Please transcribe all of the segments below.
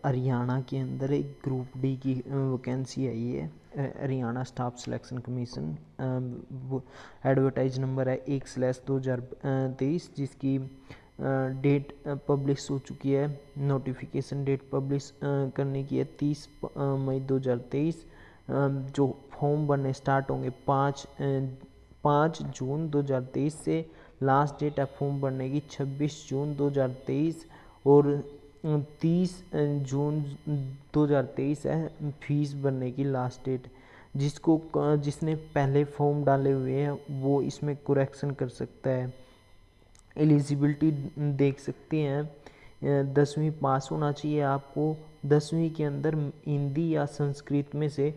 हरियाणा के अंदर एक ग्रुप डी की वैकेंसी आई है। Haryana staff selection commission, advertise number है 1/2023, जिसकी डेट पब्लिश हो चुकी है। नोटिफिकेशन डेट पब्लिश करने की है 30 मई 2023। जो फॉर्म भरने स्टार्ट होंगे 5 जून 2023 से। लास्ट डेट है फॉर्म भरने की 26 जून 2023 और 30 जून 2023 है फीस भरने की लास्ट डेट। जिसने पहले फॉर्म डाले हुए हैं वो इसमें करेक्शन कर सकता है। एलिजिबिलिटी देख सकते हैं, 10वीं पास होना चाहिए आपको। 10वीं के अंदर हिंदी या संस्कृत में से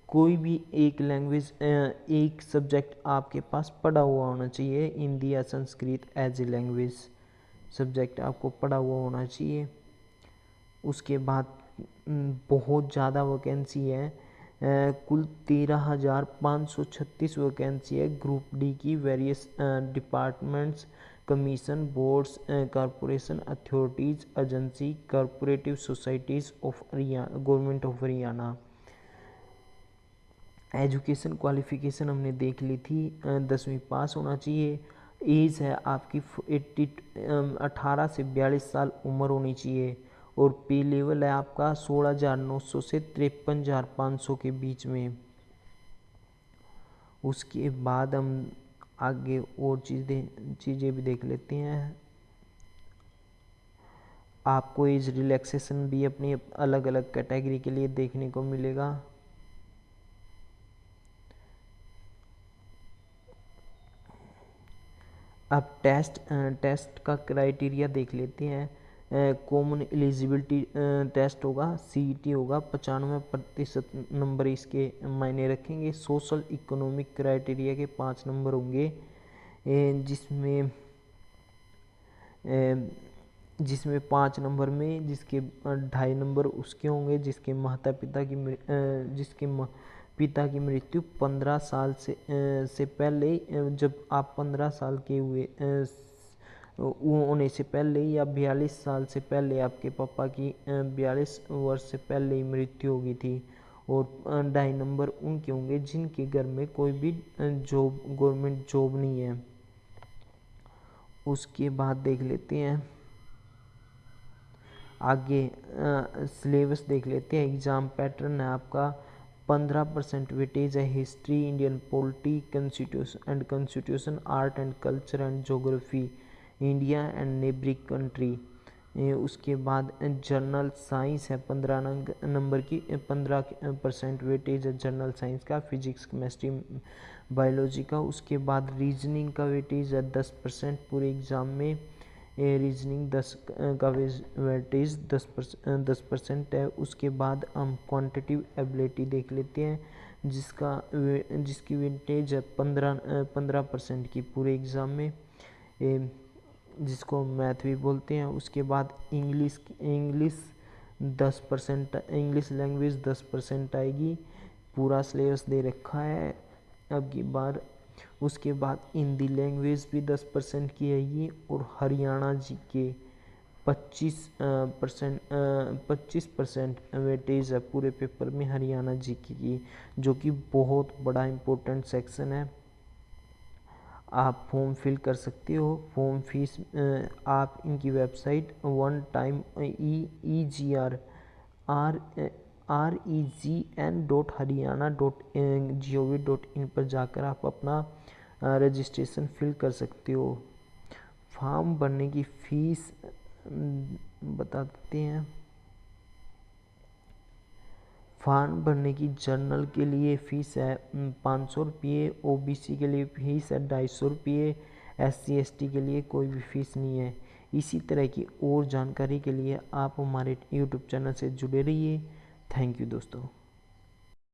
कोई भी एक लैंग्वेज, एक सब्जेक्ट आपके पास पढ़ा हुआ होना चाहिए। हिंदी या Sanskrit as a language subject आपको पढ़ा हुआ होना चाहिए। उसके बाद बहुत ज़्यादा वैकेंसी है, कुल 13,536 वैकेंसी है ग्रुप डी की। Various departments, commission, boards, corporation, authorities, agency, corporative societies of government of Haryana. Education qualification हमने देख ली थी, 10वीं पास होना चाहिए। एज है आपकी 18 से 42 साल उम्र होनी चाहिए। और पे लेवल है आपका 16,900 से 53,500 के बीच में। उसके बाद हम आगे और चीज़ें भी देख लेते हैं। आपको एज रिलैक्सेशन भी अपनी अलग अलग कैटेगरी के लिए देखने को मिलेगा। अब टेस्ट का क्राइटेरिया देख लेते हैं। कॉमन एलिजिबिलिटी टेस्ट होगा, सीईटी होगा, 95% नंबर इसके मायने रखेंगे। सोशल इकोनॉमिक क्राइटेरिया के 5 नंबर होंगे, जिसमें 5 नंबर में जिसके 2.5 नंबर उसके होंगे जिसके पिता की मृत्यु 15 साल से पहले, जब आप 15 साल के हुए होने से पहले, या 42 साल से पहले आपके पापा की 42 वर्ष से पहले ही मृत्यु होगी थी। और 2.5 नंबर उनके होंगे जिनके घर में कोई भी गवर्नमेंट जॉब नहीं है। उसके बाद देख लेते हैं आगे, सिलेबस देख लेते हैं। एग्ज़ाम पैटर्न है आपका 15% वेटेज है history, Indian polity, constitution, art and culture and geography, India and neighbouring country. उसके बाद जनरल साइंस है 15 नंबर की, 15% वेटेज है जनरल साइंस का, फिजिक्स, केमिस्ट्री, बायोलॉजी का। उसके बाद रीजनिंग का वेटेज है 10% पूरे एग्ज़ाम में। रीजनिंग 10 का वेटेज 10% है। उसके बाद हम क्वांटिटिव एबिलिटी देख लेते हैं जिसकी वेटेज है 15% की पूरे एग्ज़ाम में, जिसको मैथ भी बोलते हैं। उसके बाद इंग्लिश 10%, इंग्लिश लैंग्वेज 10% आएगी। पूरा सिलेबस दे रखा है अब की बार। उसके बाद हिंदी लैंग्वेज भी 10% की आएगी। और हरियाणा जी के 25% वेटेज है पूरे पेपर में हरियाणा जी की, जो कि बहुत बड़ा इम्पोर्टेंट सेक्शन है। आप फॉर्म फिल कर सकते हो। फॉर्म फीस आप इनकी वेबसाइट वन टाइम regn.haryana.gov.in पर जाकर आप अपना रजिस्ट्रेशन फिल कर सकते हो। फॉर्म भरने की फ़ीस बता देते हैं। फॉर्म भरने की जनरल के लिए फ़ीस है 500 रुपये, ओबीसी के लिए फ़ीस है 250 रुपये, SC/ST के लिए कोई भी फ़ीस नहीं है। इसी तरह की और जानकारी के लिए आप हमारे YouTube चैनल से जुड़े रहिए। थैंक यू दोस्तों।